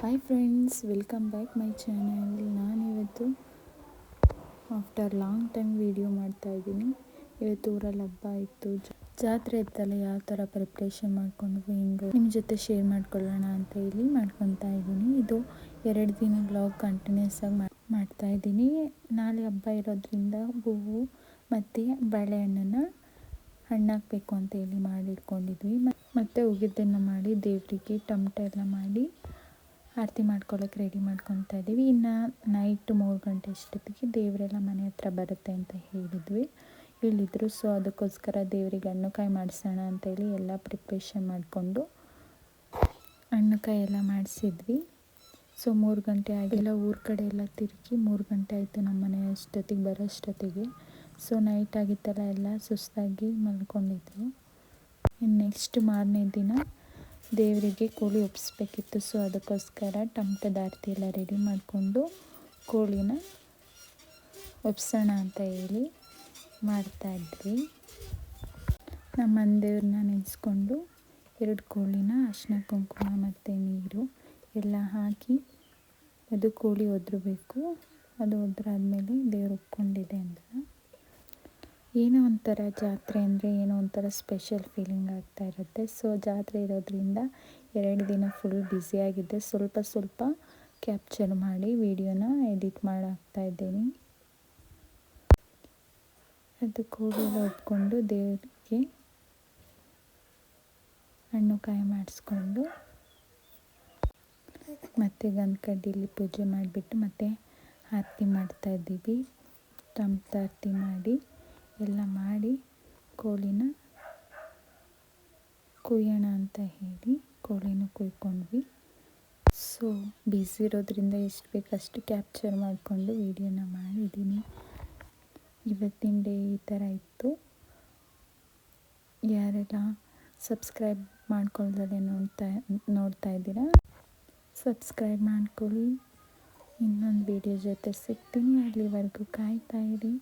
Hi friends, welcome back my channel. ನಾನಿವತ್ತು after long time video ಮಾಡ್ತಾಯಿದ್ದೀನಿ. ಇವತ್ತು ಊರಲ್ಲಿ ಹಬ್ಬ ಇತ್ತು, ಜಾತ್ರೆ ಇತ್ತಲ್ಲ, ಯಾವ ಥರ ಪ್ರಿಪ್ರೇಷನ್ ಮಾಡ್ಕೊಂಡ್ವಿ ಹಿಂಗೆ ನಿಮ್ಮ ಜೊತೆ ಶೇರ್ ಮಾಡ್ಕೊಳ್ಳೋಣ ಅಂತ ಹೇಳಿ ಮಾಡ್ಕೊತಾ ಇದ್ದೀನಿ. ಇದು 2 ದಿನ ವ್ಲಾಗ್ ಕಂಟಿನ್ಯೂಸ್ ಆಗಿ ಮಾಡ್ತಾಯಿದ್ದೀನಿ. ನಾಳೆ ಹಬ್ಬ ಇರೋದ್ರಿಂದ ಹೂವು ಮತ್ತು ಬಾಳೆಹಣ್ಣನ್ನು ಹಣ್ಣಾಕಬೇಕು ಅಂತ ಹೇಳಿ ಮಾಡಿಟ್ಕೊಂಡಿದ್ವಿ. ಮತ್ತು ಉಗಿದ್ದನ್ನು ಮಾಡಿ ದೇವರಿಗೆ ಟಮಟ ಎಲ್ಲ ಮಾಡಿ ಆರತಿ ಮಾಡ್ಕೊಳ್ಳೋಕೆ ರೆಡಿ ಮಾಡ್ಕೊತಾ ಇದ್ದೀವಿ. ಇನ್ನು ನೈಟ್ 3 ಗಂಟೆ ಅಷ್ಟೊತ್ತಿಗೆ ದೇವರೆಲ್ಲ ಮನೆ ಹತ್ರ ಬರುತ್ತೆ ಅಂತ ಹೇಳಿದರು. ಸೊ ಅದಕ್ಕೋಸ್ಕರ ದೇವರಿಗೆ ಹಣ್ಣುಕಾಯಿ ಮಾಡಿಸೋಣ ಅಂತೇಳಿ ಎಲ್ಲ ಪ್ರಿಪ್ರೇಷನ್ ಮಾಡಿಕೊಂಡು ಹಣ್ಣುಕಾಯಿ ಎಲ್ಲ ಮಾಡಿಸಿದ್ವಿ. ಸೊ 3 ಗಂಟೆ ಆಗಿಲ್ಲ, ಊರ ಕಡೆ ಎಲ್ಲ ತಿರುಗಿ 3 ಗಂಟೆ ಆಯಿತು ನಮ್ಮ ಮನೆ ಅಷ್ಟೊತ್ತಿಗೆ ಬರೋಷ್ಟೊತ್ತಿಗೆ. ಸೊ ನೈಟ್ ಆಗಿತ್ತಲ್ಲ, ಎಲ್ಲ ಸುಸ್ತಾಗಿ ಮಲ್ಕೊಂಡಿದ್ವಿ. ಇನ್ನು ನೆಕ್ಸ್ಟ್ ಮಾರನೇ ದಿನ ದೇವರಿಗೆ ಕೋಳಿ ಒಪ್ಪಿಸ್ಬೇಕಿತ್ತು. ಸೊ ಅದಕ್ಕೋಸ್ಕರ ಟಮಟದ ಆರತಿ ಎಲ್ಲ ರೆಡಿ ಮಾಡಿಕೊಂಡು ಕೋಳಿನ ಒಪ್ಸೋಣ ಅಂತ ಹೇಳಿ ಮಾಡ್ತಾಯಿದ್ವಿ. ನಮ್ಮ ಮನೆದೇವ್ರನ್ನ ನೆನೆಸ್ಕೊಂಡು 2 ಕೋಳಿನ ಅರಿಶಿನ ಕುಂಕುಮ ಮತ್ತು ನೀರು ಎಲ್ಲ ಹಾಕಿ ಅದು ಕೋಳಿ ಒದ್ರಬೇಕು. ಅದು ಒದ್ರಾದ್ಮೇಲೆ ದೇವ್ರು ಒಪ್ಕೊಂಡಿದೆ ಅಂತ ಏನೋ ಒಂಥರ ಜಾತ್ರೆ ಅಂದರೆ ಏನೋ ಒಂಥರ ಸ್ಪೆಷಲ್ ಫೀಲಿಂಗ್ ಆಗ್ತಾ ಇರುತ್ತೆ. ಸೊ ಜಾತ್ರೆ ಇರೋದ್ರಿಂದ 2 ದಿನ ಫುಲ್ ಬ್ಯುಸಿಯಾಗಿದ್ದೆ. ಸ್ವಲ್ಪ ಕ್ಯಾಪ್ಚರ್ ಮಾಡಿ ವಿಡಿಯೋನ ಎಡಿಟ್ ಮಾಡಾಕ್ತಾ ಇದ್ದೀನಿ. ಅದು ಕೋಳಿಯೆಲ್ಲ ಒಪ್ಕೊಂಡು ದೇವರಿಗೆ ಹಣ್ಣು ಕಾಯಿ ಮಾಡಿಸ್ಕೊಂಡು ಮತ್ತು ಗಂಧ ಕಡ್ಡಿಲಿ ಪೂಜೆ ಮಾಡಿಬಿಟ್ಟು ಮತ್ತೆ ಆರತಿ ಮಾಡ್ತಾಯಿದ್ದೀವಿ. ಟಮಟ ಆರತಿ ಮಾಡಿ ಎಲ್ಲ ಮಾಡಿ ಕೋಳಿನ ಕುಯ್ಯೋಣ ಅಂತ ಹೇಳಿ ಕೋಳಿನ ಕುಯ್ಕೊಂಡ್ವಿ. ಸೊ ಬ್ಯುಸಿ ಇರೋದ್ರಿಂದ ಎಷ್ಟು ಬೇಕು ಅಷ್ಟು ಕ್ಯಾಪ್ಚರ್ ಮಾಡಿಕೊಂಡು ವಿಡಿಯೋನ ಮಾಡಿದ್ದೀನಿ. ಇವತ್ತಿನ ಡೇ ಈ ಥರ ಇತ್ತು. ಯಾರೆಲ್ಲ ಸಬ್ಸ್ಕ್ರೈಬ್ ಮಾಡ್ಕೊಳ್ದಲ್ಲೇ ನೋಡ್ತಾ ಇದ್ದೀರಾ, ಸಬ್ಸ್ಕ್ರೈಬ್ ಮಾಡ್ಕೊಳ್ಳಿ. ಇನ್ನೊಂದು ವಿಡಿಯೋ ಜೊತೆ ಸಿಗ್ತೀನಿ. ಅಲ್ಲಿವರೆಗೂ ಕಾಯ್ತಾ ಇರಿ.